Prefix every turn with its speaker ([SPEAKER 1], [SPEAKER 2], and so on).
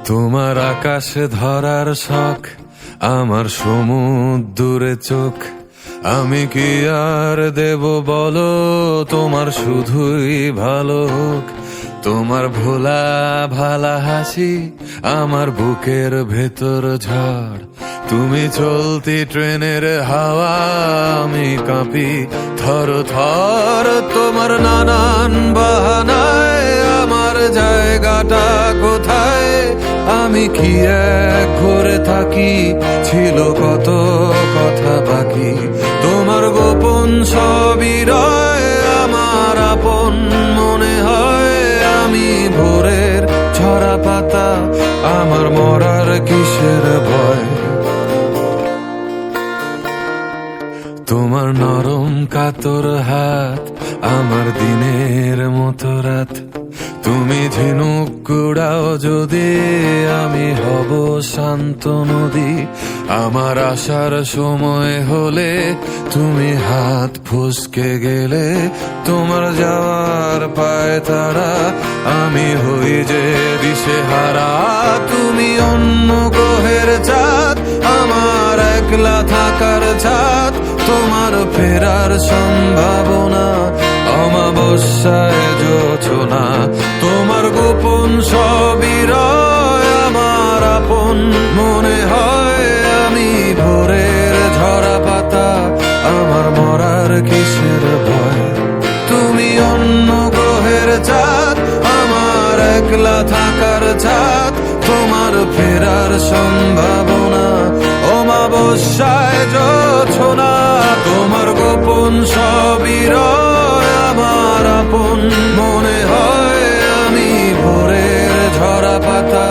[SPEAKER 1] তোমার আকাশে ধরার শখ, আমার সমুদ্রে চোখ। আমি কি আর দেব বলো, তোমার শুধুই ভালো হোক। তোমার ভোলা ভালা হাসি আমার বুকের ভেতর ঝড়। তুমি চলতি ট্রেনের হাওয়া, আমি কাঁপি থর থর। তোমার নানান বাহানায় আমার জায়গাটা কোথায়? আমি কি এক ঘরে থাকি, ছিল কত কথা বাকি। তোমার গোপন সবই রয় আমার আপন মনে হয়। আমি ভোরের ঝরা পাতা, আমার মরার কিসের ভয়? তোমার নরম কাতর হাত আমার দিনের মতো রাত। তুমি ঝিনুক কুড়াও যদি, আমি হব শান্ত নদী। আমার আসার সময় হলে তুমি হাত ফসকে গেলে। তোমার যাওয়ার পায় তারা, আমি হই যে দিশেহারা। তুমি অন্য গ্রহের চাঁদ, আমার একলা থাকার ছাদ। তোমার ফেরার সম্ভাবনা অমাবস্যায় জোছনা। তোমার গোপন সবই রয় আমার আপন মনে হয়। আমি ভোরের ঝরা পাতা, আমার মরার কিসের ভয়? তুমি অন্য গ্রহের চাঁদ, আমার একলা থাকার ছাদ। তোমার ফেরার সম্ভাবনা অমাবস্যায় জোছনা। তোমার গোপন সবই রয় আমার আপন মনে হয়। আমি ভোরের ঝরা পাতা,